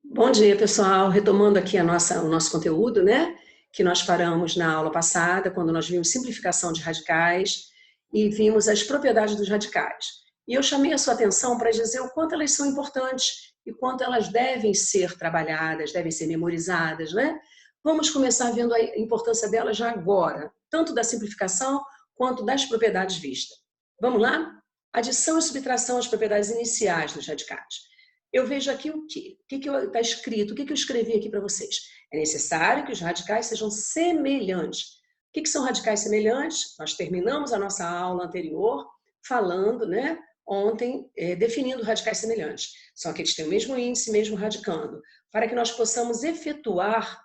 Bom dia, pessoal. Retomando aqui o nosso conteúdo, né? Que nós paramos na aula passada, quando nós vimos simplificação de radicais e vimos as propriedades dos radicais. E eu chamei a sua atenção para dizer o quanto elas são importantes e quanto elas devem ser trabalhadas, devem ser memorizadas, né? Vamos começar vendo a importância delas já agora, tanto da simplificação quanto das propriedades vistas. Vamos lá? Adição e subtração às propriedades iniciais dos radicais. Eu vejo aqui o quê? O que está escrito? O que eu escrevi aqui para vocês? É necessário que os radicais sejam semelhantes. O que são radicais semelhantes? Nós terminamos a nossa aula anterior falando, né, ontem, definindo radicais semelhantes. São aqueles que têm o mesmo índice, mesmo radicando, para que nós possamos efetuar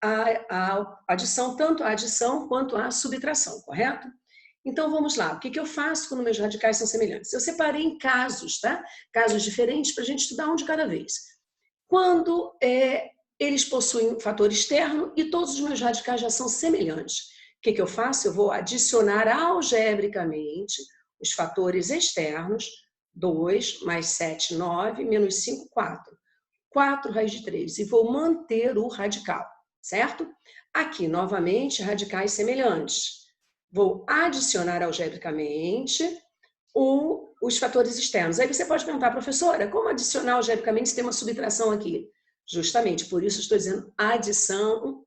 a adição, tanto a adição quanto a subtração, correto? Então vamos lá, o que eu faço quando meus radicais são semelhantes? Eu separei em casos, tá? Casos diferentes para a gente estudar um de cada vez. Quando eles possuem um fator externo e todos os meus radicais já são semelhantes. O que eu faço? Eu vou adicionar algebricamente os fatores externos, 2 mais 7, 9, menos 5, 4. 4 raiz de 3, e vou manter o radical, certo? Aqui, novamente, radicais semelhantes. Vou adicionar algebricamente os fatores externos. Aí você pode perguntar, professora, como adicionar algebricamente se tem uma subtração aqui? Justamente por isso estou dizendo adição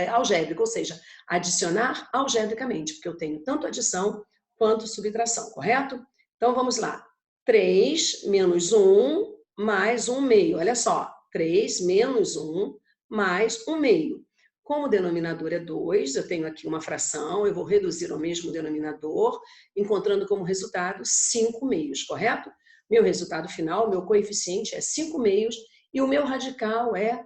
algébrica, ou seja, adicionar algebricamente, porque eu tenho tanto adição quanto subtração, correto? Então vamos lá. 3 menos 1 mais 1 meio. Olha só, 3 menos 1 mais 1 meio. Como o denominador é 2, eu tenho aqui uma fração, eu vou reduzir ao mesmo denominador, encontrando como resultado 5 meios, correto? Meu resultado final, meu coeficiente é 5 meios e o meu radical é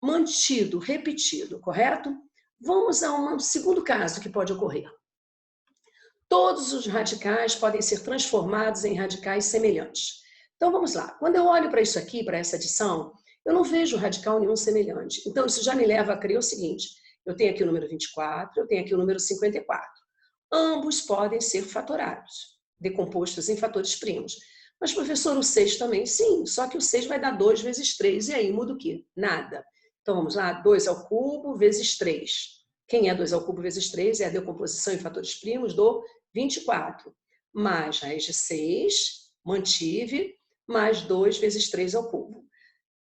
mantido, repetido, correto? Vamos a um segundo caso que pode ocorrer. Todos os radicais podem ser transformados em radicais semelhantes. Então vamos lá. Quando eu olho para isso aqui, para essa adição, eu não vejo radical nenhum semelhante. Então isso já me leva a crer o seguinte: eu tenho aqui o número 24, eu tenho aqui o número 54. Ambos podem ser fatorados, decompostos em fatores primos. Mas, professor, o 6 também? Sim, só que o 6 vai dar 2 vezes 3, e aí muda o quê? Nada. Então vamos lá, 2 ao cubo vezes 3. Quem é 2 ao cubo vezes 3? É a decomposição em fatores primos do 24. Mais raiz de 6, mantive, mais 2 vezes 3 ao cubo.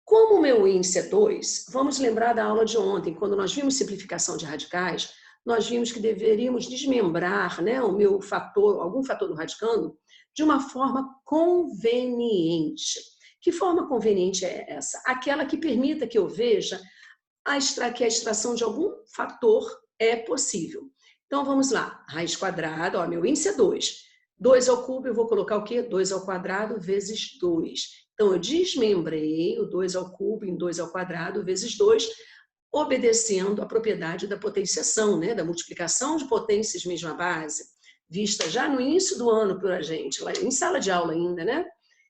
Como o meu índice é 2, vamos lembrar da aula de ontem, quando nós vimos simplificação de radicais, nós vimos que deveríamos desmembrar, né, o meu fator, algum fator do radicando, de uma forma conveniente. Que forma conveniente é essa? Aquela que permita que eu veja que a extração de algum fator é possível. Então, vamos lá. Raiz quadrada, ó, meu índice é 2. 2 ao cubo, eu vou colocar o quê? 2 ao quadrado vezes 2. Então, eu desmembrei o 2 ao cubo em 2 ao quadrado vezes 2, obedecendo à propriedade da potenciação, né? Da multiplicação de potências mesma base, vista já no início do ano por a gente, lá em sala de aula ainda, né?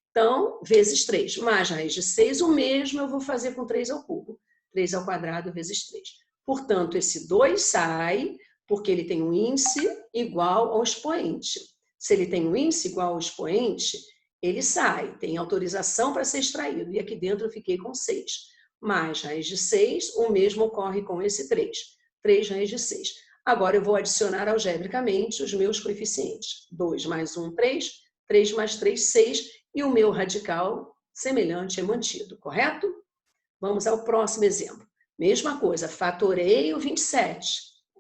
Então, vezes 3, mais raiz de 6, o mesmo eu vou fazer com 3 ao cubo. 3 ao quadrado vezes 3. Portanto, esse 2 sai, porque ele tem um índice igual ao expoente. Se ele tem um índice igual ao expoente, ele sai, tem autorização para ser extraído. E aqui dentro eu fiquei com 6. Mais raiz de 6, o mesmo ocorre com esse 3. 3 raiz de 6. Agora eu vou adicionar algebricamente os meus coeficientes. 2 mais 1, 3. 3 mais 3, 6. E o meu radical semelhante é mantido, correto? Vamos ao próximo exemplo. Mesma coisa, fatorei o 27,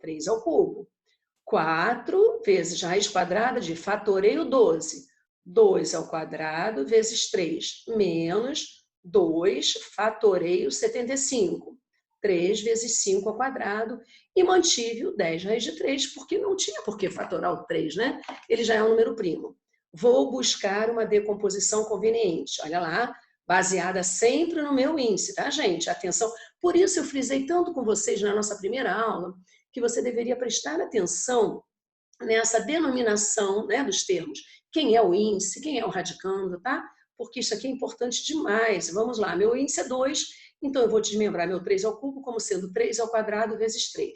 3 ao cubo. 4 vezes raiz quadrada de fatorei o 12, 2 ao quadrado vezes 3, menos 2 fatorei o 75, 3 vezes 5 ao quadrado, e mantive o 10 raiz de 3, porque não tinha por que fatorar o 3, né? Ele já é um número primo. Vou buscar uma decomposição conveniente. Olha lá, baseada sempre no meu índice, tá, gente? Atenção. Por isso eu frisei tanto com vocês na nossa primeira aula que você deveria prestar atenção nessa denominação, né, dos termos. Quem é o índice, quem é o radicando, tá? Porque isso aqui é importante demais. Vamos lá, meu índice é 2, então eu vou desmembrar meu 3 ao cubo como sendo 3 ao quadrado vezes 3.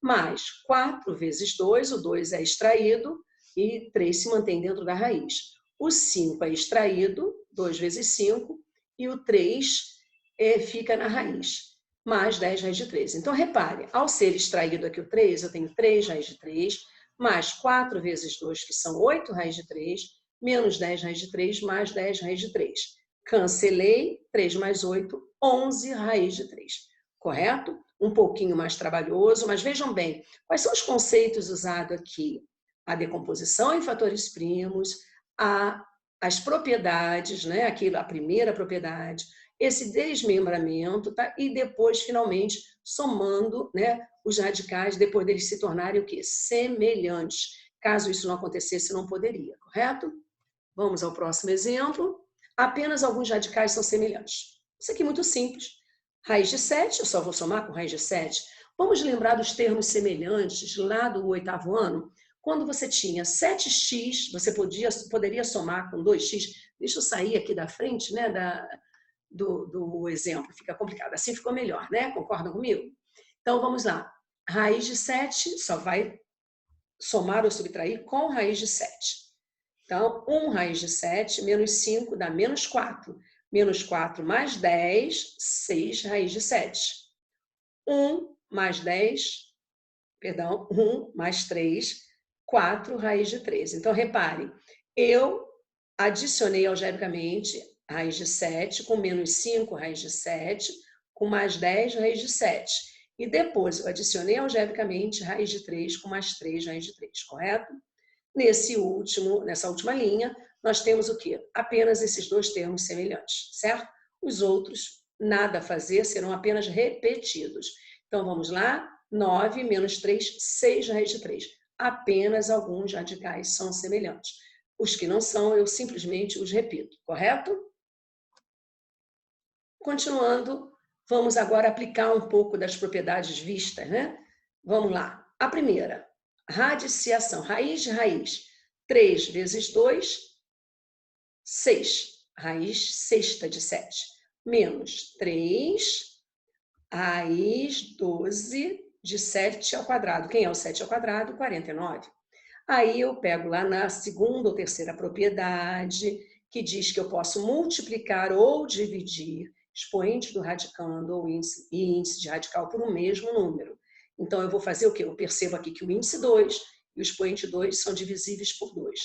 Mais 4 vezes 2, o 2 é extraído e 3 se mantém dentro da raiz. O 5 é extraído, 2 vezes 5, e o 3 fica na raiz, mais 10 raiz de 3. Então, repare, ao ser extraído aqui o 3, eu tenho 3 raiz de 3, mais 4 vezes 2, que são 8 raiz de 3, menos 10 raiz de 3, mais 10 raiz de 3. Cancelei, 3 mais 8, 11 raiz de 3. Correto? Um pouquinho mais trabalhoso, mas vejam bem, quais são os conceitos usados aqui? A decomposição em fatores primos, as propriedades, né? Aquilo, a primeira propriedade, esse desmembramento, tá? E depois, finalmente, somando, né, os radicais, depois deles se tornarem o quê? Semelhantes. Caso isso não acontecesse, não poderia, correto? Vamos ao próximo exemplo. Apenas alguns radicais são semelhantes. Isso aqui é muito simples. Raiz de 7, eu só vou somar com raiz de 7. Vamos lembrar dos termos semelhantes lá do 8º ano? Quando você tinha 7x, você poderia somar com 2x. Deixa eu sair aqui da frente, né, do exemplo, fica complicado. Assim ficou melhor, né? Concordam comigo? Então, vamos lá. Raiz de 7 só vai somar ou subtrair com raiz de 7. Então, 1 raiz de 7 menos 5 dá menos 4. Menos 4 mais 10, 6 raiz de 7. 1 mais 10, perdão, 1 mais 3, 4 raiz de 3. Então, repare, eu adicionei algebricamente raiz de 7 com menos 5 raiz de 7, com mais 10 raiz de 7. E depois eu adicionei algebricamente raiz de 3 com mais 3 raiz de 3, correto? Nessa última linha, nós temos o quê? Apenas esses dois termos semelhantes, certo? Os outros, nada a fazer, serão apenas repetidos. Então, vamos lá. 9 menos 3, 6 raiz de 3. Apenas alguns radicais são semelhantes. Os que não são, eu simplesmente os repito, correto? Continuando, vamos agora aplicar um pouco das propriedades vistas, né? Vamos lá. A primeira, radiciação, raiz de raiz. 3 vezes 2, 6. Raiz sexta de 7. Menos 3, raiz 12 de 7 ao quadrado. Quem é o 7 ao quadrado? 49. Aí eu pego lá na segunda ou terceira propriedade, que diz que eu posso multiplicar ou dividir expoente do radicando ou índice, e índice de radical por um mesmo número. Então, eu vou fazer o quê? Eu percebo aqui que o índice 2 e o expoente 2 são divisíveis por 2.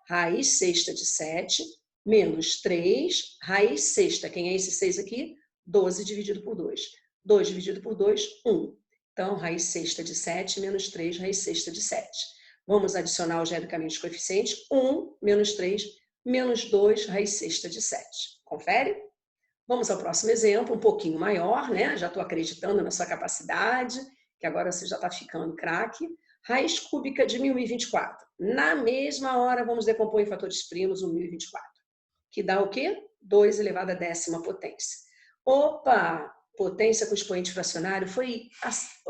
Raiz sexta de 7 menos 3, raiz sexta. Quem é esse 6 aqui? 12 dividido por 2. 2 dividido por 2, 1. Então, raiz sexta de 7 menos 3, raiz sexta de 7. Vamos adicionar algebricamente os coeficientes. 1 menos 3 menos 2, raiz sexta de 7. Confere? Vamos ao próximo exemplo, um pouquinho maior, né? Já estou acreditando na sua capacidade, que agora você já está ficando craque. Raiz cúbica de 1024. Na mesma hora, vamos decompor em fatores primos o 1024. Que dá o quê? 2 elevado à 10ª potência. Opa! Potência com expoente fracionário. Foi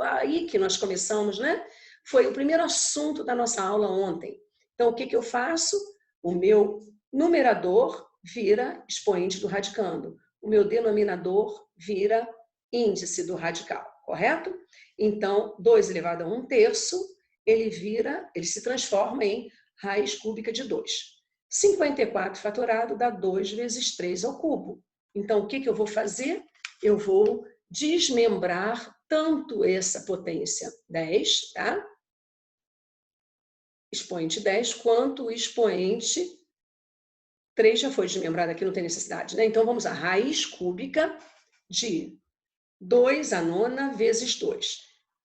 aí que nós começamos, né? Foi o primeiro assunto da nossa aula ontem. Então, o que eu faço? O meu numerador vira expoente do radicando. O meu denominador vira índice do radical, correto? Então, 2 elevado a 1/3, ele se transforma em raiz cúbica de 2. 54 fatorado dá 2 vezes 3 ao cubo. Então, o que eu vou fazer? Eu vou desmembrar tanto essa potência 10, tá? Expoente 10, quanto o expoente 3 já foi desmembrado aqui, não tem necessidade, né? Então, vamos à raiz cúbica de 2 à nona vezes 2.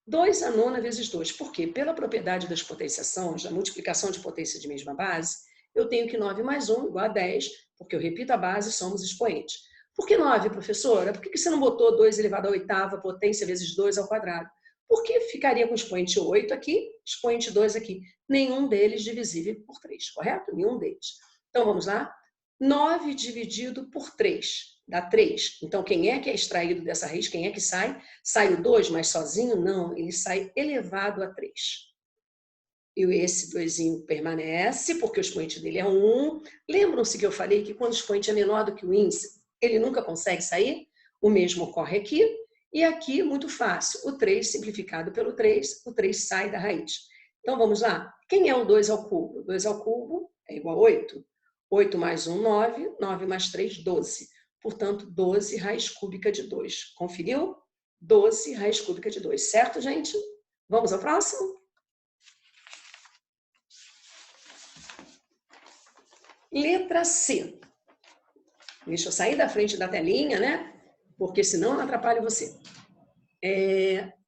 2 à nona vezes 2. Por quê? Pela propriedade das potenciações, da multiplicação de potência de mesma base, eu tenho que 9 mais 1 igual a 10, porque eu repito a base e somos expoentes. Por que 9, professora? Por que você não botou 2 elevado à 8ª potência vezes 2 ao quadrado? Porque ficaria com expoente 8 aqui, expoente 2 aqui. Nenhum deles divisível por 3, correto? Nenhum deles. Então, vamos lá. 9 dividido por 3 dá 3. Então, quem é que é extraído dessa raiz? Quem é que sai? Sai o 2, mas sozinho? Não, ele sai elevado a 3. E esse 2 permanece, porque o expoente dele é 1. Lembram-se que eu falei que quando o expoente é menor do que o índice, ele nunca consegue sair? O mesmo ocorre aqui. E aqui, muito fácil. O 3 simplificado pelo 3, o 3 sai da raiz. Então, vamos lá. Quem é o 2 ao cubo? O 2 ao cubo é igual a 8. 8 mais 1, 9. 9 mais 3, 12. portanto, 12 raiz cúbica de 2. Conferiu? 12 raiz cúbica de 2, certo, gente? Vamos ao próximo? Letra C. Deixa eu sair da frente da telinha, né? Porque senão eu atrapalho você.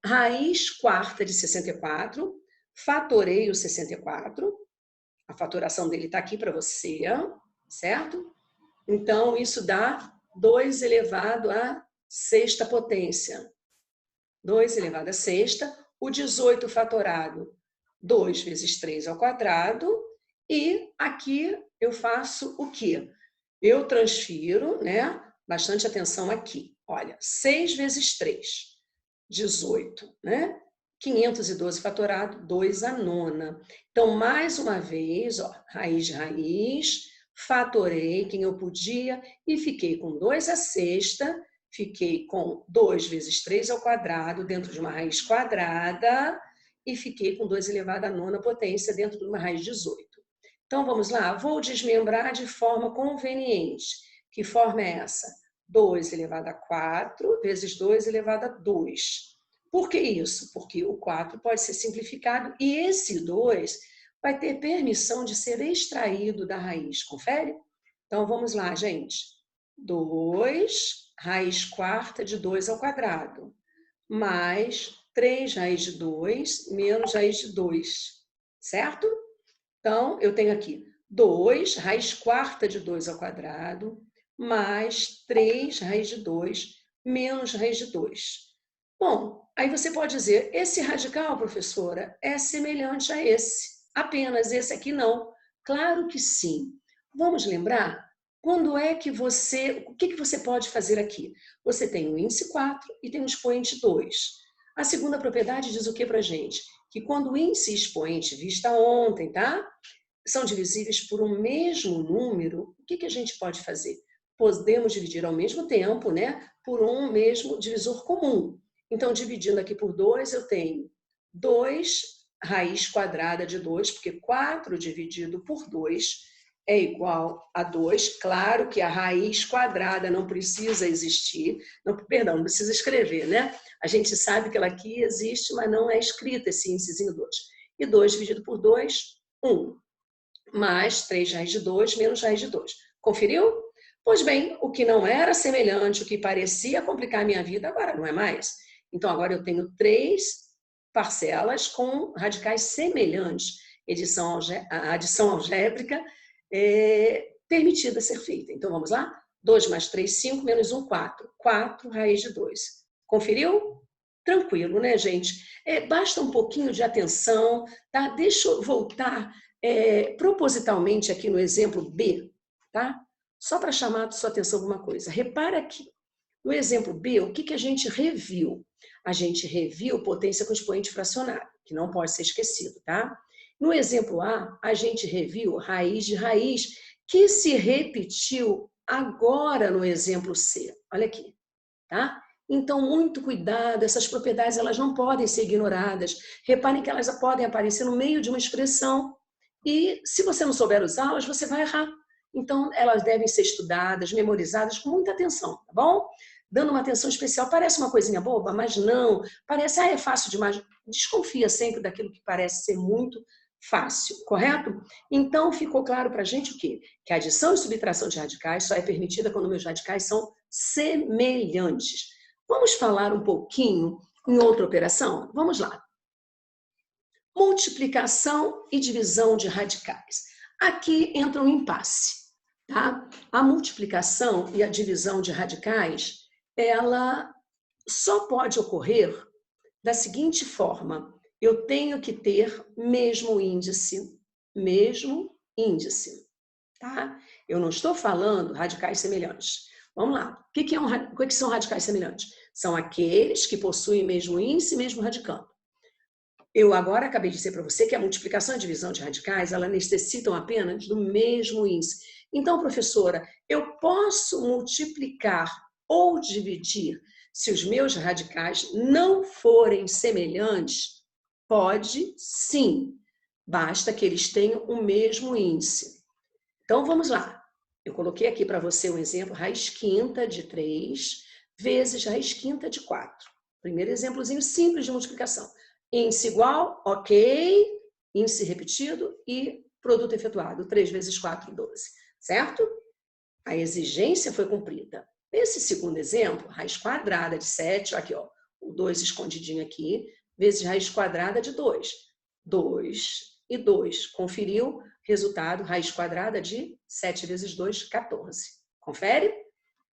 Raiz quarta de 64, fatorei o 64. A fatoração dele está aqui para você, certo? Então, isso dá 2 elevado à sexta potência. 2 elevado à sexta. O 18 fatorado, 2 vezes 3 ao quadrado. E aqui eu faço o quê? Eu transfiro, né? Bastante atenção aqui. Olha, 6 vezes 3, 18, né? 512 fatorado, 2 à nona. Então, mais uma vez, ó, raiz de raiz, fatorei quem eu podia e fiquei com 2 à sexta, fiquei com 2 vezes 3 ao quadrado dentro de uma raiz quadrada e fiquei com 2 elevado à nona potência dentro de uma raiz de 18. Então, vamos lá, vou desmembrar de forma conveniente. Que forma é essa? 2 elevado a 4 vezes 2 elevado a 2. Por que isso? Porque o 4 pode ser simplificado e esse 2 vai ter permissão de ser extraído da raiz. Confere? Então, vamos lá, gente. 2 raiz quarta de 2 ao quadrado, mais 3 raiz de 2 menos raiz de 2. Certo? Então, eu tenho aqui 2 raiz quarta de 2 ao quadrado, mais 3 raiz de 2 menos raiz de 2. Bom, aí você pode dizer, esse radical, professora, é semelhante a esse. Apenas esse aqui não. Claro que sim. Vamos lembrar? Quando é que você... O que você pode fazer aqui? Você tem o índice 4 e tem o expoente 2. A segunda propriedade diz o que para a gente? Que quando o índice e expoente, vista ontem, tá? São divisíveis por um mesmo número, o que a gente pode fazer? Podemos dividir ao mesmo tempo, né? Por um mesmo divisor comum. Então, dividindo aqui por 2, eu tenho 2 raiz quadrada de 2, porque 4 dividido por 2 é igual a 2. Claro que a raiz quadrada não precisa existir, não precisa escrever, né? A gente sabe que ela aqui existe, mas não é escrita esse índicezinho 2. E 2 dividido por 2, 1. Mais 3 raiz de 2 menos raiz de 2. Conferiu? Pois bem, o que não era semelhante, o que parecia complicar a minha vida, agora não é mais. Então, agora eu tenho 3 parcelas com radicais semelhantes. A adição algébrica é permitida ser feita. Então, vamos lá? 2 mais 3, 5, menos 1, 4. 4 raiz de 2. Conferiu? Tranquilo, né, gente? Basta um pouquinho de atenção, tá? Deixa eu voltar propositalmente aqui no exemplo B, tá? Só para chamar a sua atenção alguma coisa. Repara aqui, no exemplo B, o que a gente reviu? A gente reviu potência com expoente fracionário, que não pode ser esquecido, tá? No exemplo A, a gente reviu raiz de raiz, que se repetiu agora no exemplo C. Olha aqui, tá? Então, muito cuidado, essas propriedades elas não podem ser ignoradas. Reparem que elas podem aparecer no meio de uma expressão e, se você não souber usá-las, você vai errar. Então, elas devem ser estudadas, memorizadas com muita atenção, tá bom? Dando uma atenção especial. Parece uma coisinha boba, mas não. Parece, é fácil demais. Desconfia sempre daquilo que parece ser muito fácil, correto? Então, ficou claro para a gente o quê? Que a adição e subtração de radicais só é permitida quando meus radicais são semelhantes. Vamos falar um pouquinho em outra operação? Vamos lá. Multiplicação e divisão de radicais. Aqui entra um impasse, tá? A multiplicação e a divisão de radicais, ela só pode ocorrer da seguinte forma: eu tenho que ter mesmo índice, tá? Eu não estou falando radicais semelhantes. Vamos lá. O que são radicais semelhantes? São aqueles que possuem mesmo índice e mesmo radicando. Eu agora acabei de dizer para você que a multiplicação e divisão de radicais, elas necessitam apenas do mesmo índice. Então, professora, eu posso multiplicar ou dividir se os meus radicais não forem semelhantes? Pode, sim. Basta que eles tenham o mesmo índice. Então, vamos lá. Eu coloquei aqui para você um exemplo, raiz quinta de 3 vezes raiz quinta de 4. Primeiro exemplozinho simples de multiplicação. Índice igual, ok, índice repetido e produto efetuado. 3 vezes 4, 12. Certo? A exigência foi cumprida. Nesse segundo exemplo, raiz quadrada de 7, aqui, ó, o 2 escondidinho aqui, vezes raiz quadrada de 2. 2 e 2. Conferiu? Resultado, raiz quadrada de 7 vezes 2, 14. Confere?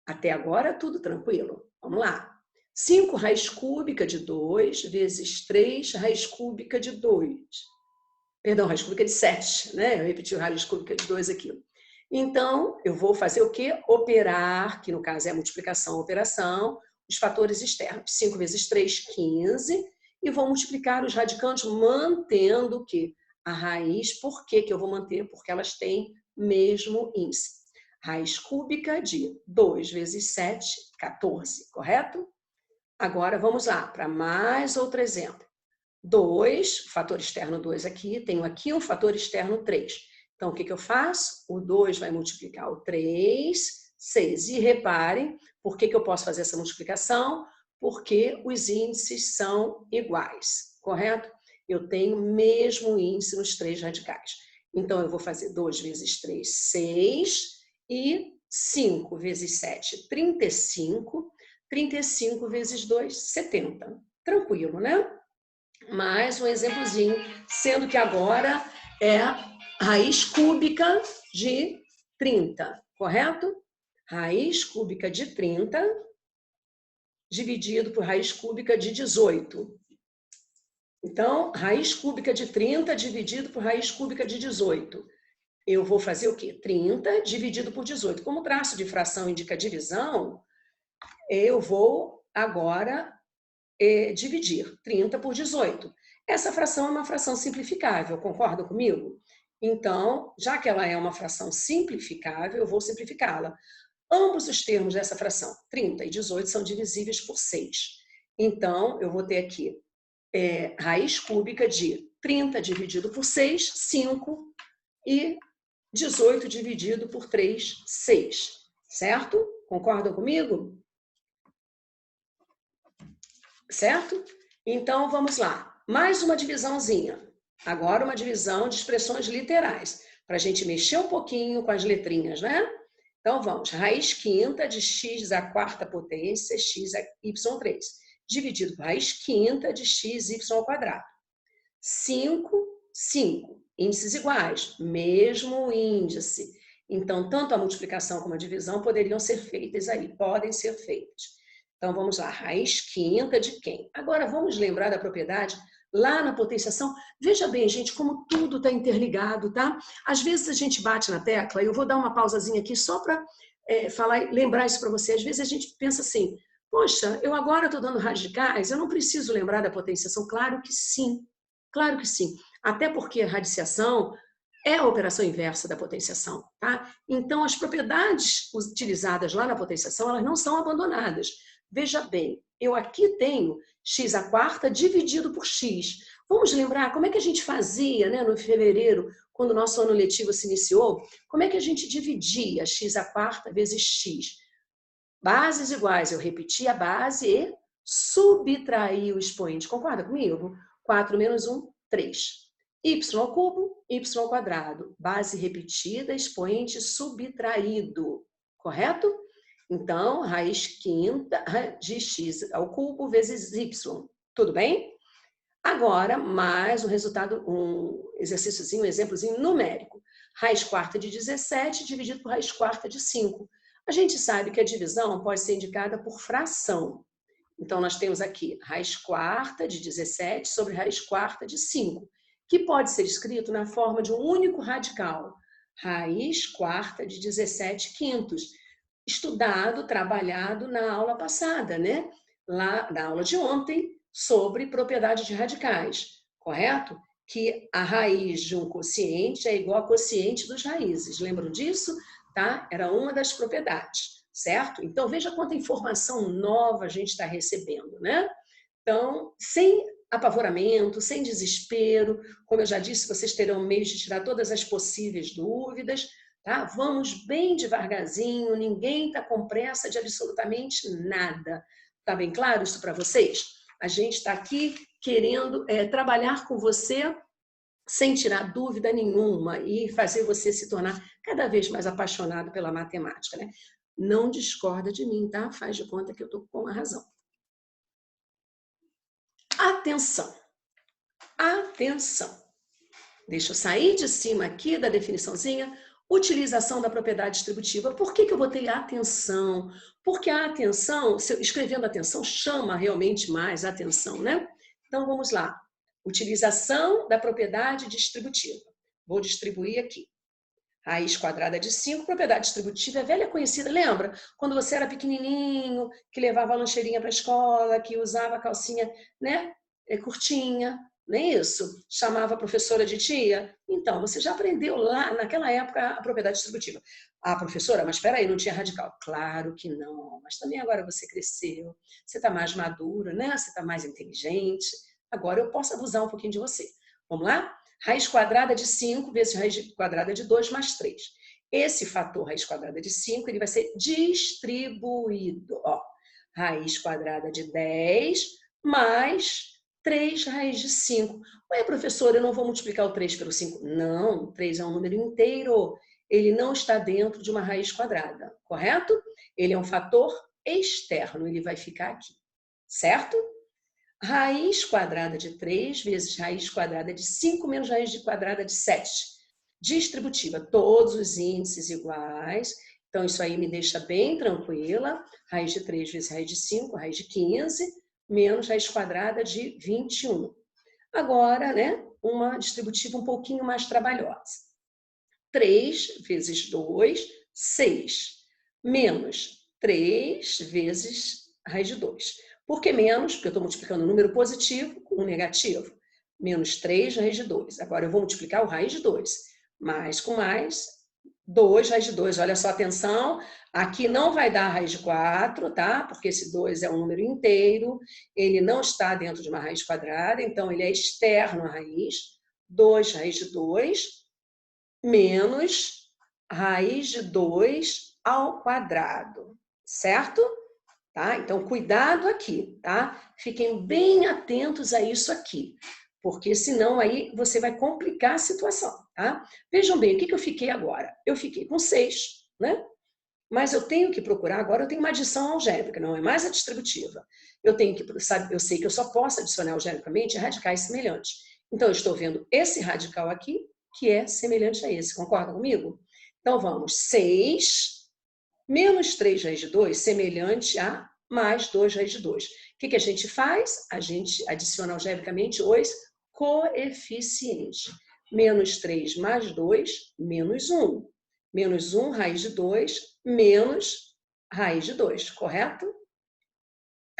Até agora, tudo tranquilo. Vamos lá. 5 raiz cúbica de 2 vezes 3 raiz cúbica de 2. Perdão, raiz cúbica de 7, né? Eu repeti o raiz cúbica de 2 aqui. Então, eu vou fazer o quê? Operar, que no caso é a multiplicação, operação, os fatores externos. 5 vezes 3, 15. E vou multiplicar os radicantes mantendo o quê? A raiz. Por que eu vou manter? Porque elas têm mesmo índice. Raiz cúbica de 2 vezes 7, 14, correto? Agora, vamos lá para mais outro exemplo. 2, fator externo 2 aqui, tenho aqui um fator externo 3. Então, o que eu faço? O 2 vai multiplicar o 3, 6. E reparem, por que eu posso fazer essa multiplicação? Porque os índices são iguais, correto? Eu tenho mesmo índice nos 3 radicais. Então, eu vou fazer 2 vezes 3, 6. E 5 vezes 7, 35. 35 vezes 2, 70. Tranquilo, né? Mais um exemplozinho, sendo que agora é raiz cúbica de 30, correto? Raiz cúbica de 30 dividido por raiz cúbica de 18. Então, raiz cúbica de 30 dividido por raiz cúbica de 18. Eu vou fazer o quê? 30 dividido por 18. Como o traço de fração indica divisão, eu vou agora dividir 30 por 18. Essa fração é uma fração simplificável, concorda comigo? Então, já que ela é uma fração simplificável, eu vou simplificá-la. Ambos os termos dessa fração, 30 e 18, são divisíveis por 6. Então, eu vou ter aqui raiz cúbica de 30 dividido por 6, 5, e 18 dividido por 3, 6. Certo? Concordam comigo? Certo? Então, vamos lá. Mais uma divisãozinha. Agora uma divisão de expressões literais, para a gente mexer um pouquinho com as letrinhas, né? Então, vamos. Raiz quinta de x à quarta potência, x a y3, dividido por raiz quinta de x, y ao quadrado. 5, 5. Índices iguais, mesmo índice. Então, tanto a multiplicação como a divisão poderiam ser feitas aí, podem ser feitas. Então, vamos lá, raiz quinta de quem? Agora, vamos lembrar da propriedade lá na potenciação. Veja bem, gente, como tudo está interligado, tá? Às vezes a gente bate na tecla, eu vou dar uma pausazinha aqui só para falar, lembrar isso para você. Às vezes a gente pensa assim, poxa, eu agora estou dando radicais, eu não preciso lembrar da potenciação. Claro que sim, claro que sim. Até porque a radiciação é a operação inversa da potenciação, tá? Então, as propriedades utilizadas lá na potenciação, elas não são abandonadas. Veja bem, eu aqui tenho x à quarta dividido por x. Vamos lembrar como é que a gente fazia, né, no fevereiro, quando o nosso ano letivo se iniciou? Como é que a gente dividia x à quarta vezes x? Bases iguais, eu repeti a base e subtraí o expoente. Concorda comigo? 4 menos 1, 3. Y ao cubo, y ao quadrado. Base repetida, expoente subtraído. Correto? Então, raiz quinta de x ao cubo vezes y. Tudo bem? Agora, mais um resultado, um exercíciozinho, um exemplozinho numérico. Raiz quarta de 17 dividido por raiz quarta de 5. A gente sabe que a divisão pode ser indicada por fração. Então, nós temos aqui raiz quarta de 17 sobre raiz quarta de 5, que pode ser escrito na forma de um único radical. Raiz quarta de 17 quintos. Estudado, trabalhado na aula passada, né? Lá na aula de ontem, sobre propriedade de radicais, correto? Que a raiz de um quociente é igual a quociente dos raízes. Lembram disso? Tá? Era uma das propriedades, certo? Então, veja quanta informação nova a gente está recebendo, né? Então, sem apavoramento, sem desespero, como eu já disse, vocês terão meios de tirar todas as possíveis dúvidas, tá? Vamos bem devagarzinho, ninguém está com pressa de absolutamente nada. Tá bem claro isso para vocês? A gente está aqui querendo trabalhar com você sem tirar dúvida nenhuma e fazer você se tornar cada vez mais apaixonado pela matemática, né? Não discorda de mim, tá? Faz de conta que eu estou com a razão. Atenção! Atenção! Deixa eu sair de cima aqui da definiçãozinha. Utilização da propriedade distributiva. Por que eu botei atenção? Porque a atenção, escrevendo atenção, chama realmente mais atenção, né? Então, vamos lá. Utilização da propriedade distributiva. Vou distribuir aqui. Raiz quadrada de 5, propriedade distributiva é velha conhecida, lembra? Quando você era pequenininho, que levava a lancheirinha para a escola, que usava a calcinha, né, curtinha, não é isso? Chamava a professora de tia. Então, você já aprendeu lá, naquela época, a propriedade distributiva. Ah, professora, mas espera aí, não tinha radical. Claro que não, mas também agora você cresceu, você está mais madura, né? Você está mais inteligente. Agora eu posso abusar um pouquinho de você. Vamos lá? Raiz quadrada de 5 vezes raiz quadrada de 2 mais 3. Esse fator raiz quadrada de 5 ele vai ser distribuído. Ó, raiz quadrada de 10 mais 3 raiz de 5. Ué, professora, eu não vou multiplicar o 3 pelo 5. Não, 3 é um número inteiro. Ele não está dentro de uma raiz quadrada, correto? Ele é um fator externo, ele vai ficar aqui, certo? Raiz quadrada de 3 vezes raiz quadrada de 5 menos raiz quadrada de 7. Distributiva, todos os índices iguais. Então, isso aí me deixa bem tranquila. Raiz de 3 vezes raiz de 5, raiz de 15, menos raiz quadrada de 21. Agora, né, uma distributiva um pouquinho mais trabalhosa. 3 vezes 2, 6. Menos 3 vezes raiz de 2. Por que menos? Porque eu estou multiplicando um número positivo com um negativo. Menos 3 raiz de 2. Agora eu vou multiplicar o raiz de 2. Mais com mais, 2 raiz de 2. Olha só, atenção. Aqui não vai dar raiz de 4, tá? Porque esse 2 é um número inteiro. Ele não está dentro de uma raiz quadrada, então ele é externo à raiz. 2 raiz de 2 menos raiz de 2 ao quadrado, certo? Tá? Então, cuidado aqui, tá? Fiquem bem atentos a isso aqui, porque senão aí você vai complicar a situação, tá? Vejam bem, o que eu fiquei agora? Eu fiquei com 6, né? Mas eu tenho que procurar, agora eu tenho uma adição algébrica, não é mais a distributiva. Eu tenho que, sabe, eu sei que eu só posso adicionar algebricamente radicais semelhantes. Então, eu estou vendo esse radical aqui, que é semelhante a esse, concorda comigo? Então, vamos, 6 menos 3 raiz de 2, semelhante a mais 2 raiz de 2. O que a gente faz? A gente adiciona algebricamente os coeficientes. Menos 3 mais 2, menos 1. Menos 1 raiz de 2, menos raiz de 2, correto?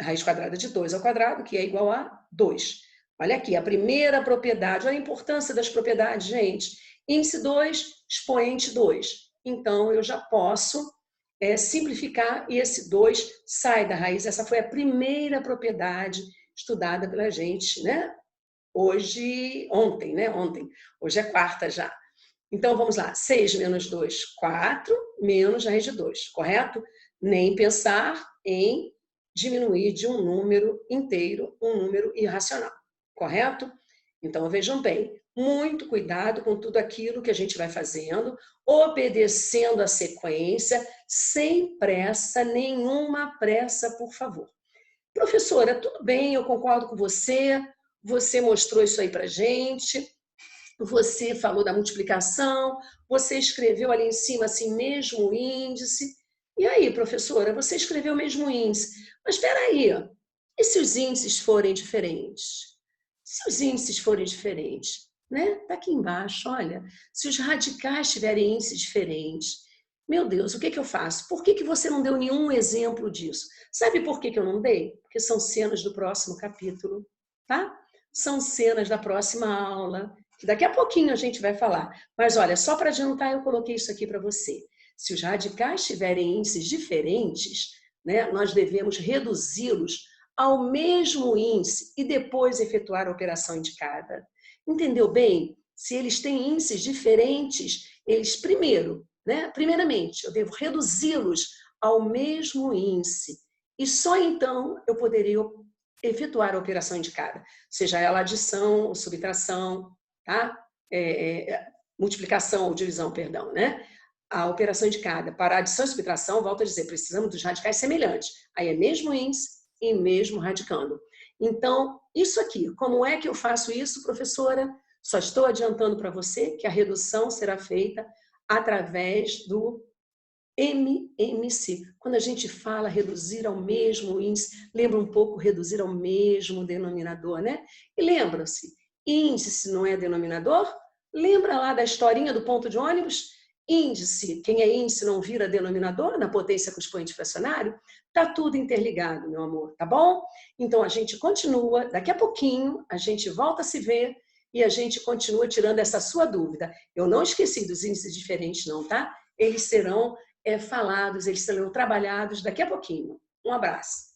Raiz quadrada de 2 ao quadrado, que é igual a 2. Olha aqui, a primeira propriedade. Olha a importância das propriedades, gente. Índice 2, expoente 2. Então, eu já posso simplificar e esse 2 sai da raiz. Essa foi a primeira propriedade estudada pela gente, né? Ontem, né? Ontem. Hoje é quarta já. Então, vamos lá. 6 menos 2, 4, menos raiz de 2, correto? Nem pensar em diminuir de um número inteiro um número irracional, correto? Então, vejam bem, muito cuidado com tudo aquilo que a gente vai fazendo, obedecendo a sequência, sem pressa, nenhuma pressa, por favor. Professora, tudo bem, eu concordo com você, você mostrou isso aí pra gente, você falou da multiplicação, você escreveu ali em cima assim, mesmo índice. E aí, professora, você escreveu o mesmo índice. Mas espera aí, e se os índices forem diferentes? Se os índices forem diferentes, né? Tá aqui embaixo, olha. Se os radicais tiverem índices diferentes, meu Deus, o que eu faço? Por que você não deu nenhum exemplo disso? Sabe por que eu não dei? Porque são cenas do próximo capítulo, tá? São cenas da próxima aula, que daqui a pouquinho a gente vai falar. Mas olha, só para adiantar, eu coloquei isso aqui para você. Se os radicais tiverem índices diferentes, né, nós devemos reduzi-los ao mesmo índice e depois efetuar a operação indicada. Entendeu bem? Se eles têm índices diferentes, eles primeiro né? Primeiramente, eu devo reduzi-los ao mesmo índice. E só então eu poderia efetuar a operação indicada, seja ela adição ou subtração, tá? Multiplicação ou divisão, perdão, né? A operação indicada para adição e subtração, volto a dizer, precisamos dos radicais semelhantes. Aí é mesmo índice e mesmo radicando. Então, isso aqui, como é que eu faço isso, professora? Só estou adiantando para você que a redução será feita através do MMC. Quando a gente fala reduzir ao mesmo índice, lembra um pouco reduzir ao mesmo denominador, né? E lembra-se, índice não é denominador? Lembra lá da historinha do ponto de ônibus? Índice, quem é índice não vira denominador na potência com expoente fracionário? Tá tudo interligado, meu amor, tá bom? Então a gente continua, daqui a pouquinho a gente volta a se ver e a gente continua tirando essa sua dúvida. Eu não esqueci dos índices diferentes não, tá? Eles serão falados, eles serão trabalhados daqui a pouquinho. Um abraço.